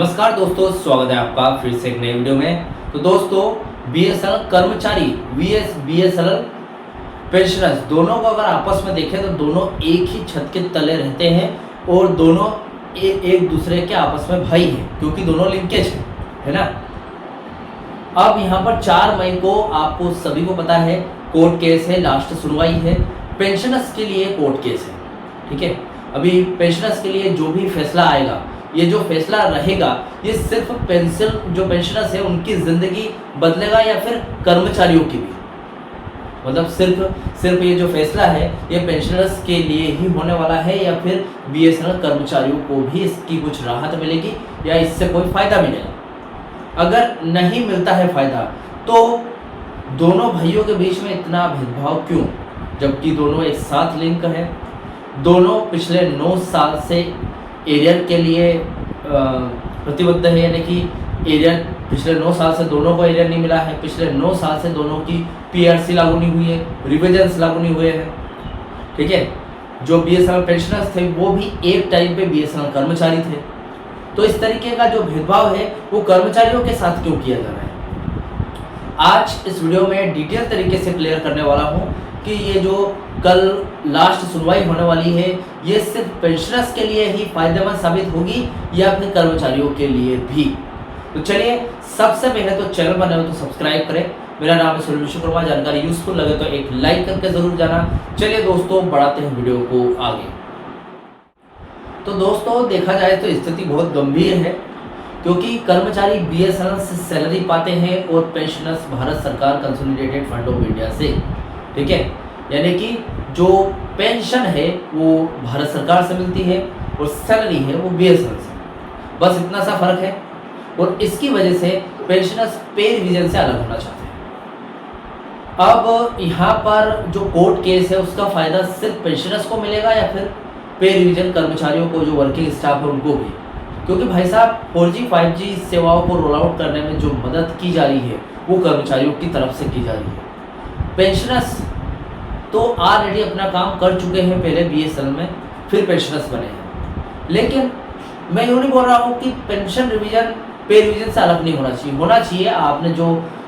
नमस्कार दोस्तों, स्वागत है आपका फिर से एक नए वीडियो में। तो दोस्तों, बीएसएनएल कर्मचारी वीएस बीएसएनएल पेंशनर्स दोनों को अगर आपस में देखें तो दोनों एक ही छत के तले रहते हैं और दोनों एक दूसरे के आपस में भाई हैं, क्योंकि दोनों लिंकेज है ना। अब यहाँ पर 4 मई को आपको सभी को पता है कोर्ट केस है, लास्ट सुनवाई है। पेंशनर्स के लिए कोर्ट केस है, ठीक है। अभी पेंशनर्स के लिए जो भी फैसला आएगा, ये जो फैसला रहेगा, ये सिर्फ जो पेंशनर्स है उनकी ज़िंदगी बदलेगा या फिर कर्मचारियों की भी। मतलब सिर्फ ये जो फैसला है ये पेंशनर्स के लिए ही होने वाला है या फिर बीएसएनएल कर्मचारियों को भी इसकी कुछ राहत मिलेगी या इससे कोई फ़ायदा मिलेगा। अगर नहीं मिलता है फ़ायदा तो दोनों भाइयों के बीच में इतना भेदभाव क्यों, जबकि दोनों एक साथ लिंक है। दोनों पिछले 9 साल से एरियर के लिए प्रतिबद्ध है, यानी कि एरियर पिछले 9 साल से दोनों को एरियर नहीं मिला है। पिछले 9 साल से दोनों की पीआरसी लागू नहीं हुई है, रिविजन्स लागू नहीं हुए हैं, ठीक है। जो बीएसएनएल पेंशनर्स थे वो भी एक टाइम पे बीएसएनएल कर्मचारी थे। तो इस तरीके का जो भेदभाव है वो कर्मचारियों के साथ क्यों किया जा रहा है, आज इस वीडियो में डिटेल तरीके से क्लियर करने वाला हूँ कि ये जो कल लास्ट सुनवाई होने वाली है ये सिर्फ पेंशनर्स के लिए ही फायदेमंद साबित होगी या फिर कर्मचारियों के लिए भी। तो चलिए, सबसे पहले तो चैनल बने हो तो सब्सक्राइब करें। मेरा नाम है सुरेश विश्वकर्मा। जानकारी यूजफुल लगे तो एक लाइक करके जरूर जाना। चलिए दोस्तों, बढ़ाते हैं वीडियो को आगे। तो दोस्तों, देखा जाए तो स्थिति बहुत गंभीर है, क्योंकि कर्मचारी बीएसएनएल से सैलरी पाते हैं और पेंशनर्स भारत सरकार कंसोलिडेटेड फंड ऑफ इंडिया से, ठीक है। यानी कि जो पेंशन है वो भारत सरकार से मिलती है और सैलरी है वो बीएसएनएल से, बस इतना सा फर्क है। और इसकी वजह से पेंशनर्स पे रिवीजन से अलग होना चाहते हैं। अब यहाँ पर जो कोर्ट केस है उसका फायदा सिर्फ पेंशनर्स को मिलेगा या फिर पे रिवीजन कर्मचारियों को, जो वर्किंग स्टाफ है उनको भी, क्योंकि भाई साहब 4G 5G सेवाओं को रोल आउट करने में जो मदद की जा रही है वो कर्मचारियों की तरफ से की जा रही है। पेंशनर्स तो ऑलरेडी अपना काम कर चुके हैं पहले बीएसएनएल में, फिर पेंशनर्स बने हैं। लेकिन मैं यूँ नहीं बोल रहा हूँ कि पेंशन रिवीजन पे रिवीजन से अलग नहीं होना चाहिए। आपने जो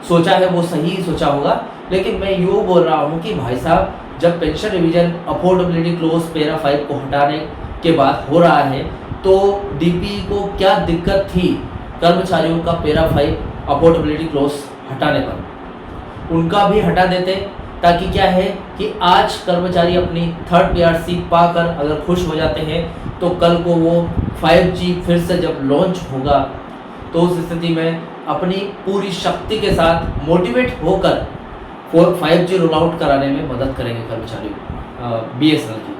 सोचा है वो सही सोचा होगा, लेकिन मैं यूँ बोल रहा हूँ कि भाई साहब, जब pension revision affordability close para 5 को हटाने के बाद हो रहा है तो डीपी को क्या दिक्कत थी कर्मचारियों का पैरा 5 अफोर्डेबिलिटी क्लोज हटाने पर, उनका भी हटा देते, ताकि क्या है कि आज कर्मचारी अपनी 3rd पीआरसी पाकर अगर खुश हो जाते हैं तो कल को वो 5G फिर से जब लॉन्च होगा तो उस स्थिति में अपनी पूरी शक्ति के साथ मोटिवेट होकर 5G रोल आउट कराने में मदद करेंगे कर्मचारी बीएसएनएल की।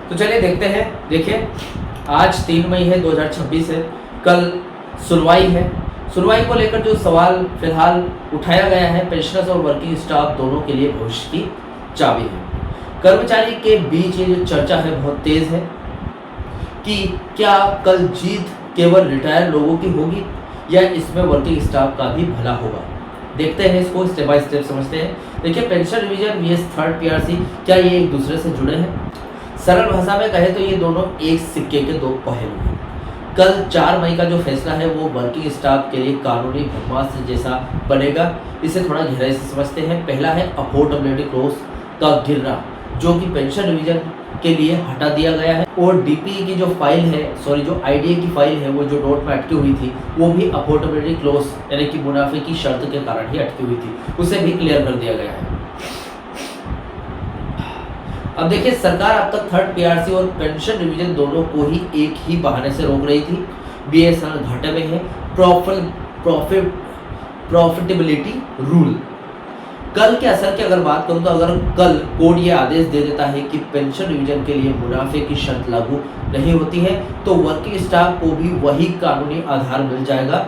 तो चलिए देखते हैं। देखिए, आज 3 मई है, 2026 है, कल सुनवाई है। सुनवाई को लेकर जो सवाल फिलहाल उठाया गया है, पेंशनर्स और वर्किंग स्टाफ दोनों के लिए भविष्य की चाबी है। कर्मचारी के बीच ये जो चर्चा है बहुत तेज है कि क्या कल जीत केवल रिटायर लोगों की होगी या इसमें वर्किंग स्टाफ का भी भला होगा। देखते हैं, इसको स्टेप बाय स्टेप समझते हैं। देखिए, pension revision VS 3rd PRC, क्या ये एक दूसरे से जुड़े हैं? सरल भाषा में कहे तो ये दोनों एक सिक्के के 2 पहलू हैं। कल 4 मई का जो फैसला है वो वर्किंग स्टाफ के लिए कानूनी ब्रह्मास्त्र जैसा बनेगा। इसे थोड़ा गहराई से समझते हैं। पहला है अफोर्डेबिलिटी क्लोज का गिरना, जो कि पेंशन रिवीजन के लिए हटा दिया गया है, और डीपी की जो फाइल है, जो आईडीए की फाइल है, वो जो डॉट में अटकी हुई थी वो भी अफोर्डेबिलिटी क्लोज यानी कि मुनाफे की शर्त के कारण ही अटकी हुई थी, उसे भी क्लियर कर दिया गया है। अब देखिए, सरकार अब तक 3rd पीआरसी और पेंशन रिवीजन दोनों को ही एक ही बहाने से रोक रही थी। बीएसएनएल घाटे में है, प्रॉफिटेबिलिटी रूल। कल के असर की अगर बात करूं तो अगर कल कोर्ट ये आदेश दे देता है कि पेंशन रिवीजन के लिए मुनाफे की शर्त लागू नहीं होती है तो वर्किंग स्टाफ को भी वही कानूनी आधार मिल जाएगा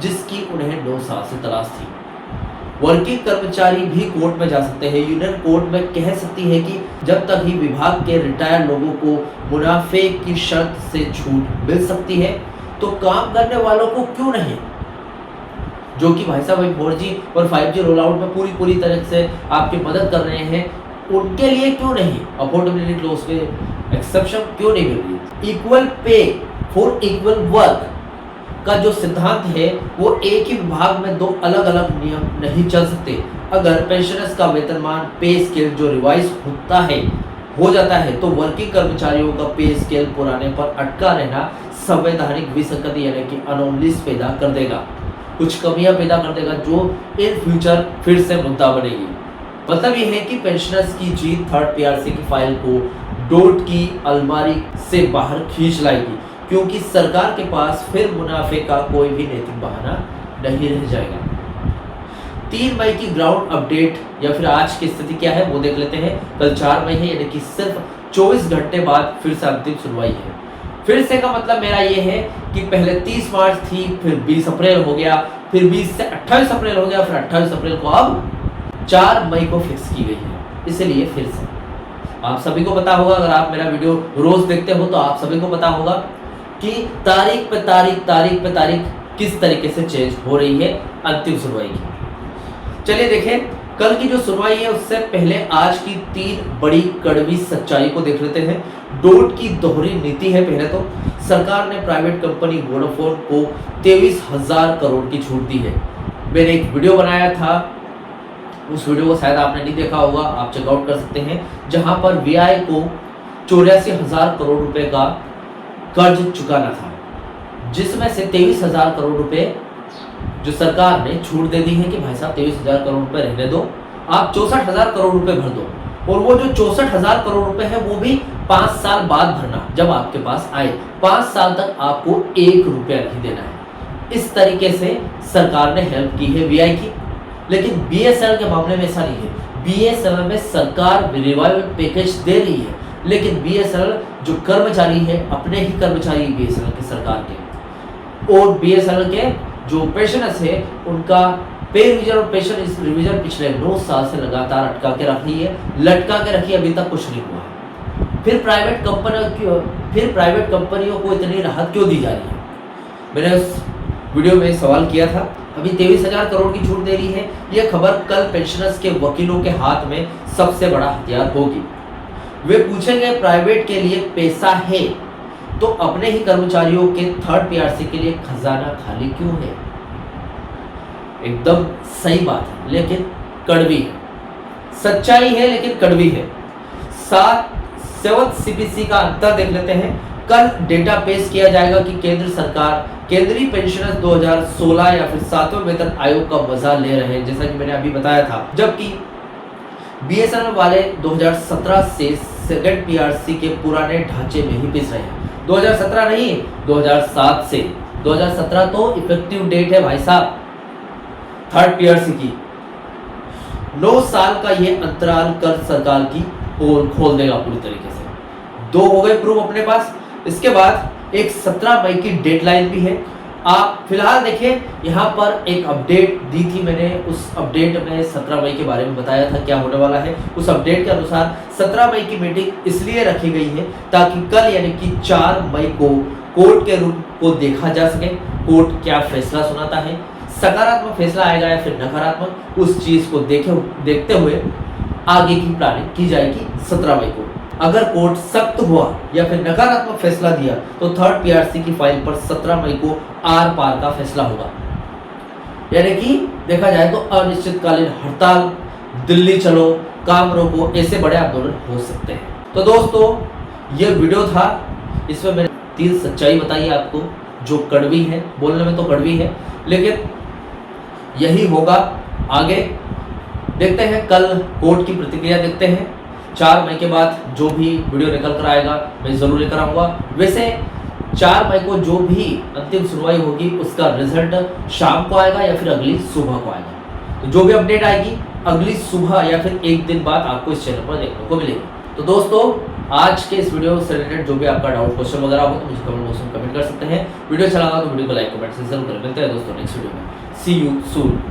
जिसकी उन्हें 9 साल से तलाश थी। वर्किंग कर्मचारी भी कोर्ट में जा सकते हैं। यूनियन कोर्ट में कह सकती है कि जब तक ही विभाग के रिटायर लोगों को मुनाफे की शर्त से छूट मिल सकती है तो काम करने वालों को क्यों नहीं, जो कि भाई साहब 4G और 5G रोल आउट में पूरी तरह से आपकी मदद कर रहे हैं, उनके लिए क्यों नहीं अफोर्डेबिलिटी क्लोज के एक्सेप्शन क्यों नहीं मिल रही। Equal pay for equal work का जो सिद्धांत है वो एक ही विभाग में दो अलग अलग नियम नहीं चल सकते। अगर पेंशनर्स का वेतनमान पे स्केल जो रिवाइज हो जाता है तो वर्किंग कर्मचारियों का पे स्केल पुराने पर अटका रहना संवैधानिक विसंगति यानी कि अनोमलीज पैदा कर देगा, कुछ कमियां पैदा कर देगा जो इन फ्यूचर फिर से मुद्दा बनेगी। मतलब ये है कि पेंशनर्स की जीत थर्ड पीआरसी की फाइल को डोट की अलमारी से बाहर खींच लाएगी, क्योंकि सरकार के पास फिर मुनाफे का कोई भी नैतिक बहाना नहीं रह जाएगा। 3 मई की ग्राउंड अपडेट या फिर आज की स्थिति क्या है वो देख लेते हैं। कल 4 मई है यानी कि सिर्फ 24 घंटे बाद फिर से अंतिम सुनवाई है। फिर से का मतलब मेरा ये है कि पहले 30 मार्च थी, फिर 20 अप्रैल हो गया, फिर 20 से 28 अप्रैल हो गया, फिर 28 अप्रैल को अब 4 मई को फिक्स की गई है। इसलिए फिर से आप सभी को पता होगा, अगर आप मेरा वीडियो रोज देखते हो तो आप सभी को पता होगा कि तारीख पे तारीख किस तरीके से चेंज हो रही है अंतिम सुनवाई की। चलिए देखें, कल की जो सुनवाई है उससे पहले आज की 3 बड़ी कड़वी सच्चाई को देख लेते हैं। डोट की दोहरी नीति है। पहले तो सरकार ने प्राइवेट कंपनी वोडाफोन को 23,000 करोड़ की छूट दी है। मैंने एक वीडियो बनाया था, उस वीडियो को शायद आपने नहीं देखा होगा, आप चेकआउट कर सकते हैं, जहां पर वीआई को 84,000 करोड़ रुपए का कर्ज चुकाना था, जिसमें से 23,000 करोड़ रुपए जो सरकार ने छूट दे दी है कि भाई साहब 23,000 करोड़ रुपए रहने दो, आप 64,000 करोड़ रुपए भर दो, और वो जो 64,000 करोड़ रुपए है वो भी 5 साल बाद भरना, जब आपके पास आए 5 साल तक आपको 1 रुपया नहीं देना है। इस तरीके से सरकार ने हेल्प की है वीआई की। लेकिन बीएसएनएल के मामले में ऐसा नहीं है। बीएसएनएल में सरकार रिवाइवल पैकेज दे रही है, लेकिन बीएसएनएल जो कर्मचारी है अपने ही कर्मचारी बीएसएनएल के सरकार के, और बीएसएनएल के जो पेंशनर्स है उनका पे रिविजन और पेंशन रिविजन पिछले 9 साल से लगातार लटका के रखी है, अभी तक कुछ नहीं हुआ है। फिर प्राइवेट कंपनियों को इतनी राहत क्यों दी जा रही है? मैंने उस वीडियो में सवाल किया था। अभी 23,000 करोड़ की छूट दे रही है। यह खबर कल पेंशनर्स के वकीलों के हाथ में सबसे बड़ा हथियार होगी। वे पूछेंगे प्राइवेट के लिए पैसा है तो अपने ही कर्मचारियों के थर्ड पीआरसी के लिए खजाना खाली क्यों है? एकदम सही बात है, लेकिन कड़वी है। सच्चाई है लेकिन कड़वी है। 7 सीपीसी का अंतर देख लेते हैं। कल डेटा पेश किया जाएगा कि केंद्र सरकार केंद्रीय पेंशनर्स 2016 या फिर 7वें वेतन आयोग का मजा ले रहे हैं, जैसा कि मैंने अभी बताया था, जबकि बीएसएनएल वाले 2017 से सेकंड पीआरसी के पुराने ढांचे में ही पिस रहे हैं। 2017 नहीं, 2007 से। 2017 तो इफेक्टिव डेट है भाई साहब थर्ड पीआरसी की। 9 साल का ये अंतराल कर सरकार की पोल खोल देगा पूरी तरीके से। 2 हो गए प्रूफ अपने पास। इसके बाद एक 17 मई की डेडलाइन भी है। आप फिलहाल देखिए, यहाँ पर एक अपडेट दी थी मैंने, उस अपडेट में 17 मई के बारे में बताया था क्या होने वाला है। उस अपडेट के अनुसार 17 मई की मीटिंग इसलिए रखी गई है ताकि कल यानी कि 4 मई को कोर्ट के रूप को देखा जा सके। कोर्ट क्या फैसला सुनाता है, सकारात्मक फैसला आएगा या फिर नकारात्मक, उस चीज को देखते हुए आगे की प्लानिंग की जाएगी 17 मई को। अगर कोर्ट सख्त हुआ या फिर नकारात्मक फैसला दिया तो थर्ड पीआरसी की फाइल पर 17 मई को आर पार का फैसला होगा। यानी कि देखा जाए तो अनिश्चितकालीन हड़ताल, दिल्ली चलो, काम रोको, ऐसे बड़े आंदोलन हो सकते हैं। तो दोस्तों ये वीडियो था, इसमें मैंने 3 सच्चाई बताई आपको जो कड़वी है, बोलने में तो कड़वी है लेकिन यही होगा आगे। देखते हैं कल कोर्ट की प्रतिक्रिया देखते हैं। 4 मई के बाद जो भी वीडियो निकल कर आएगा मैं ज़रूर लेकर आऊँगा। वैसे 4 मई को जो भी अंतिम सुनवाई होगी उसका रिजल्ट शाम को आएगा या फिर अगली सुबह को आएगा। तो जो भी अपडेट आएगी अगली सुबह या फिर एक दिन बाद आपको इस चैनल पर देखने को मिलेगी। तो दोस्तों आज के इस वीडियो से रिलेटेड जो भी आपका डाउट क्वेश्चन वगैरह हो तो मुझे कमेंट बॉक्स में कमेंट कर सकते हैं। वीडियो अच्छा लगा तो वीडियो को लाइक कमेंट से जरूर करें। मिलते हैं दोस्तों नेक्स्ट वीडियो में। सी यू सून।